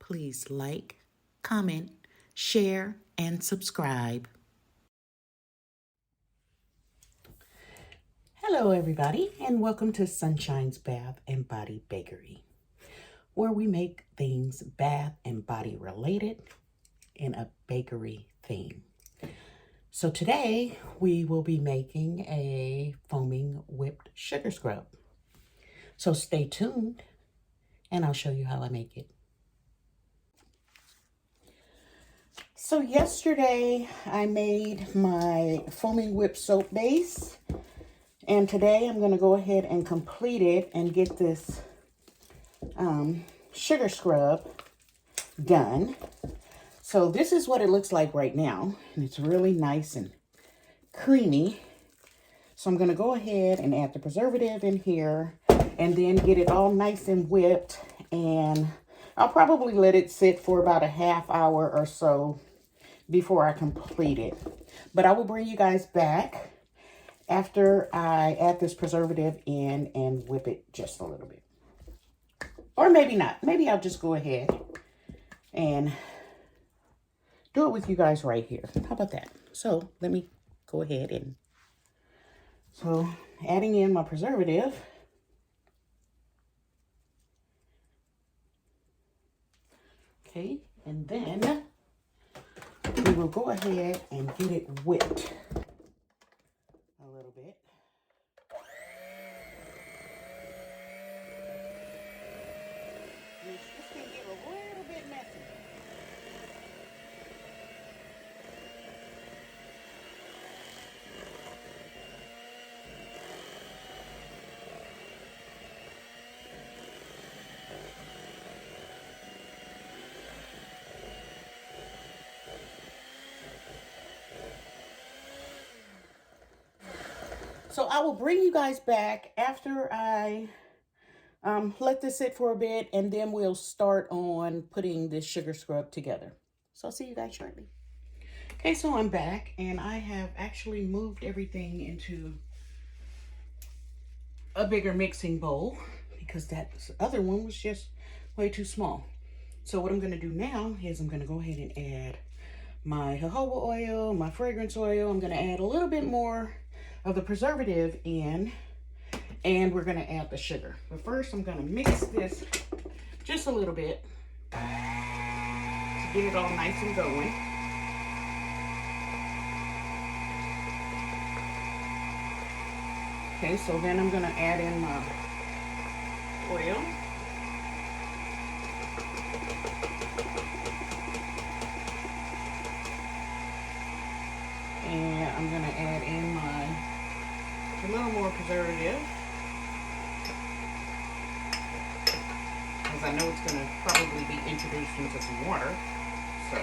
please like, comment, share, and subscribe. Hello, everybody, and welcome to Sunshine's Bath and Body Bakery, where we make things bath and body related in a bakery theme. So today we will be making a foaming whipped sugar scrub. So stay tuned and I'll show you how I make it. So yesterday I made my foaming whipped soap base, and today I'm going to go ahead and complete it and get this sugar scrub done. So this is what it looks like right now, and it's really nice and creamy. So I'm going to go ahead and add the preservative in here and then get it all nice and whipped, and I'll probably let it sit for about a half hour or so before I complete it. But I will bring you guys back after I add this preservative in and whip it just a little bit. Or maybe not. Maybe I'll just go ahead and do it with you guys right here. How about that? So let me go ahead and, so adding in my preservative. Okay, and then we will go ahead and get it whipped a little bit. This can get a little bit messy. So I will bring you guys back after I let this sit for a bit, and then we'll start on putting this sugar scrub together. So I'll see you guys shortly. Okay, so I'm back, and I have actually moved everything into a bigger mixing bowl because that other one was just way too small. So what I'm going to do now is I'm going to go ahead and add my jojoba oil, my fragrance oil. I'm going to add a little bit more of the preservative in, and we're going to add the sugar. But first I'm going to mix this just a little bit to get it all nice and going. Okay, so then I'm going to add in my oil. And I'm going to add in a little more preservative, because I know it's going to probably be introduced into some water. So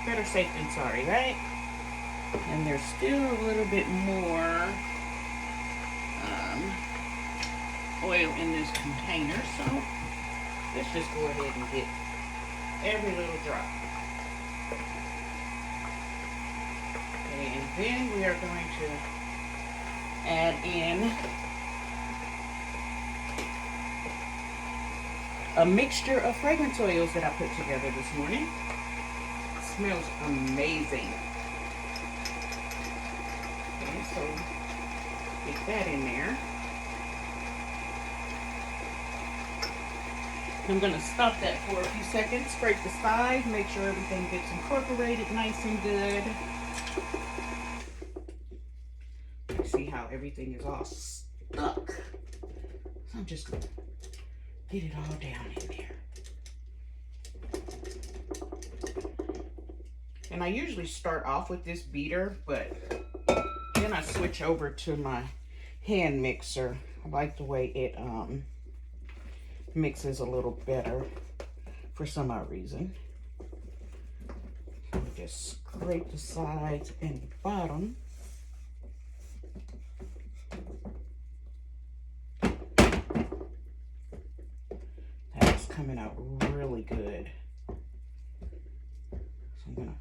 better safe than sorry, right? And there's still a little bit more oil in this container, so let's just go ahead and get every little drop. Okay, and then we are going to add in a mixture of fragrance oils that I put together this morning. It smells amazing. Okay, so get that in there. I'm going to stop that for a few seconds, scrape the side, make sure everything gets incorporated nice and good. See how everything is all stuck. So I'm just going to get it all down in there. And I usually start off with this beater, but then I switch over to my hand mixer. I like the way it mixes a little better for some odd reason. Just scrape the sides and the bottom. That's coming out really good. So I'm gonna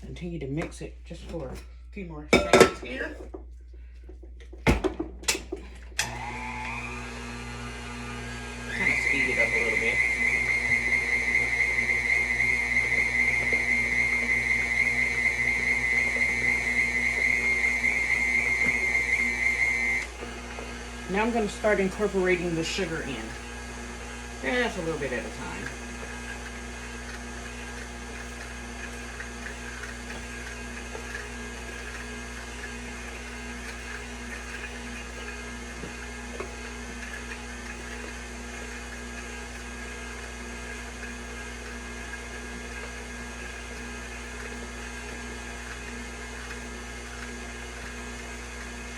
continue to mix it just for a few more seconds here. Kind of speed it up a little bit. I'm going to start incorporating the sugar in. Just a little bit at a time.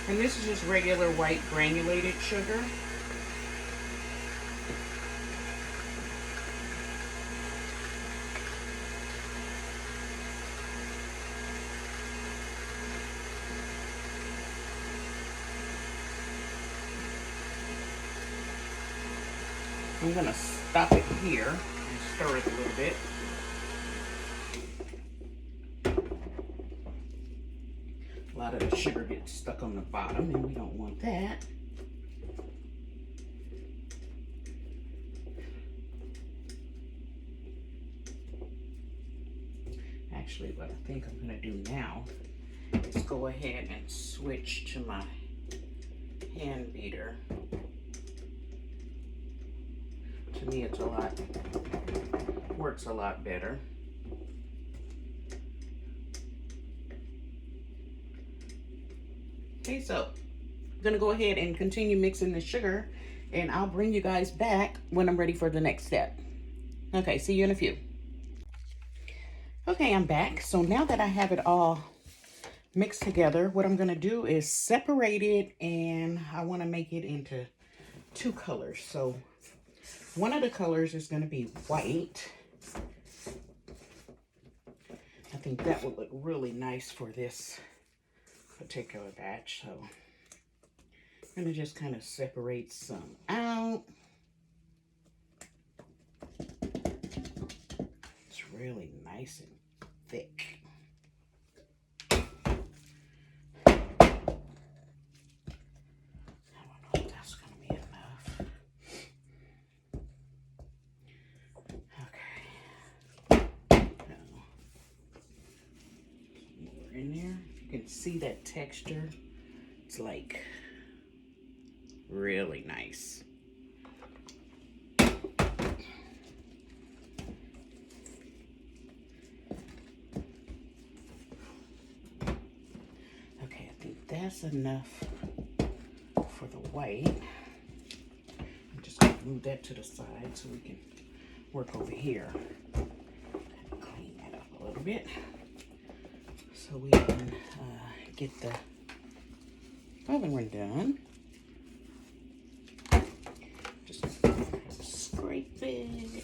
And this is just regular white granulated sugar. I'm going to stop it here and stir it a little bit. A lot of the sugar gets stuck on the bottom, and we don't want that. Actually, what I think I'm going to do now is go ahead and switch to my hand beater. To me, it's works a lot better. Okay, so I'm gonna go ahead and continue mixing the sugar, and I'll bring you guys back when I'm ready for the next step. Okay, see you in a few. Okay, I'm back. So now that I have it all mixed together, what I'm gonna do is separate it, and I wanna make it into two colors. So one of the colors is gonna be white. I think that would look really nice for this particular batch. So I'm gonna just kind of separate some out. It's really nice and thick. I don't know if that's gonna be enough. Okay. Now, more in there. You can see that texture. It's like really nice. Okay, I think that's enough for the white. I'm just going to move that to the side so we can work over here. Clean that up a little bit so we can get the other one done. Just scrape it.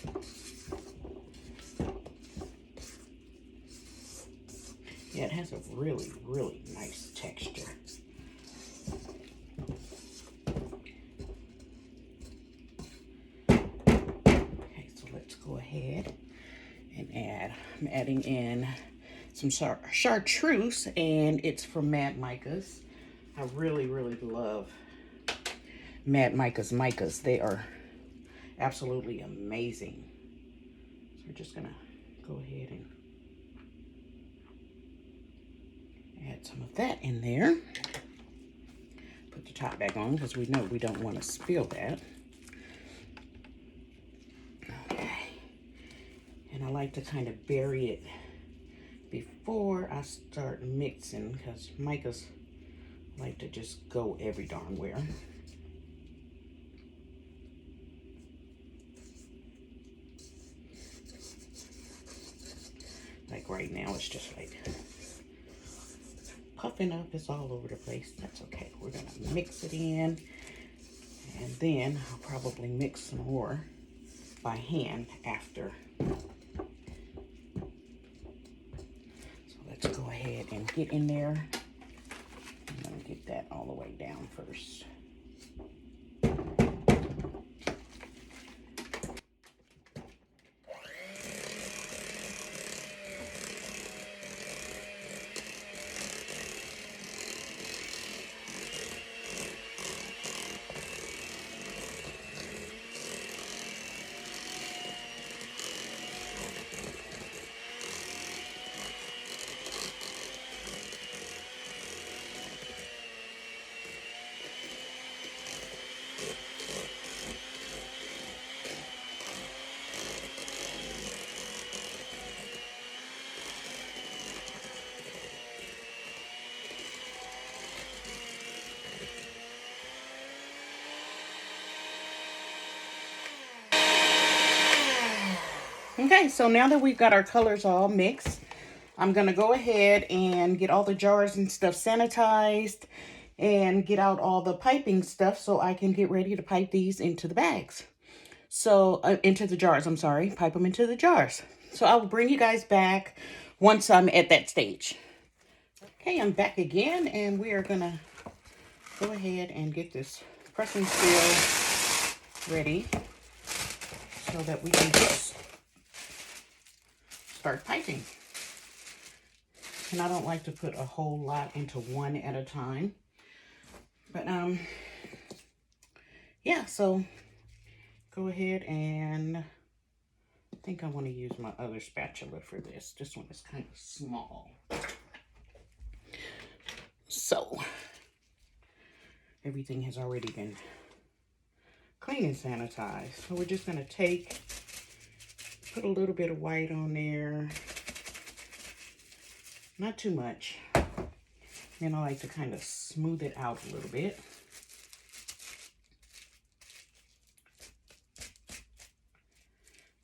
Yeah, it has a really, really nice texture. Okay, so let's go ahead and add. I'm adding in some chartreuse, and it's from Mad Micas. I really, really love Mad Micas micas. They are absolutely amazing. So we're just gonna go ahead and add some of that in there. Put the top back on because we know we don't want to spill that. Okay. And I like to kind of bury it before I start mixing because micas like to just go every darn where. Like right now, it's just like puffing up. It's all over the place. That's okay. We're gonna mix it in, and then I'll probably mix some more by hand after. So let's go ahead and get in there. I'm gonna get that all the way down first. Okay, so now that we've got our colors all mixed, I'm going to go ahead and get all the jars and stuff sanitized and get out all the piping stuff so I can get ready to pipe these into the bags. So, into the jars, I'm sorry, pipe them into the jars. So I will bring you guys back once I'm at that stage. Okay, I'm back again, and we are going to go ahead and get this pressing steel ready so that we can just start piping. And I don't like to put a whole lot into one at a time. But, yeah, so go ahead and I think I want to use my other spatula for this. This one is kind of small. So, everything has already been clean and sanitized. So we're just going to put a little bit of white on there. Not too much. And I like to kind of smooth it out a little bit.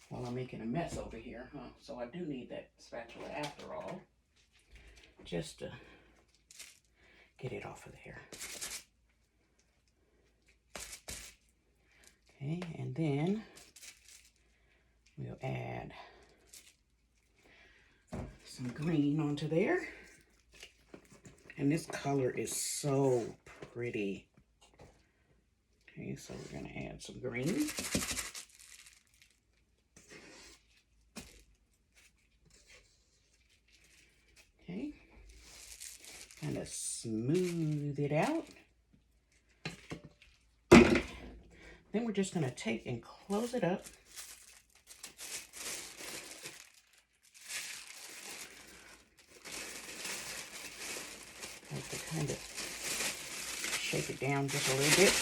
While I'm making a mess over here, huh? So I do need that spatula after all. Just to get it off of there. Okay, and then we'll add some green onto there. And this color is so pretty. Okay, so we're going to add some green. Okay, kind of smooth it out. Then we're just going to take and close it up. Like to kind of shake it down just a little bit.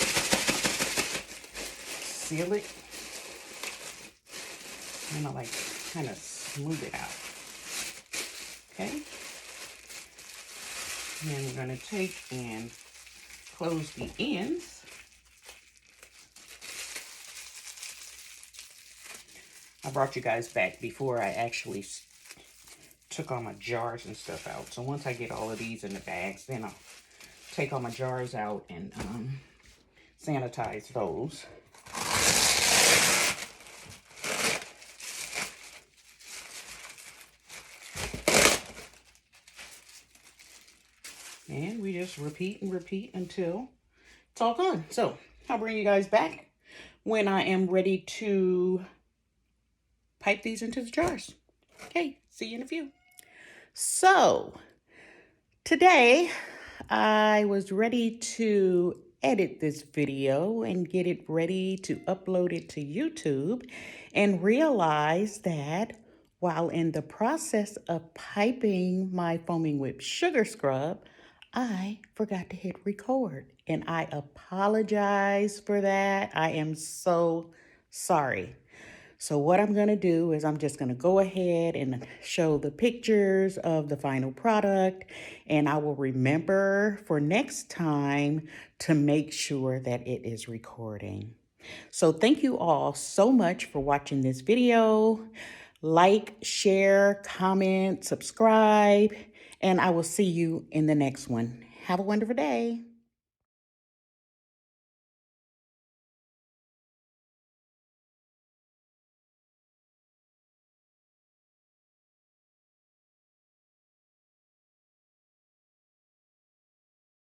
Seal it. And I like to kind of smooth it out. Okay. And then we're going to take and close the ends. I brought you guys back before I actually took all my jars and stuff out. So once I get all of these in the bags, then I'll take all my jars out and sanitize those. And we just repeat and repeat until it's all done. So I'll bring you guys back when I am ready to pipe these into the jars. Okay, see you in a few. So today I was ready to edit this video and get it ready to upload it to YouTube and realized that while in the process of piping my foaming whipped sugar scrub, I forgot to hit record, and I apologize for that. I am so sorry. So what I'm going to do is I'm just going to go ahead and show the pictures of the final product, and I will remember for next time to make sure that it is recording. So thank you all so much for watching this video. Like, share, comment, subscribe, and I will see you in the next one. Have a wonderful day.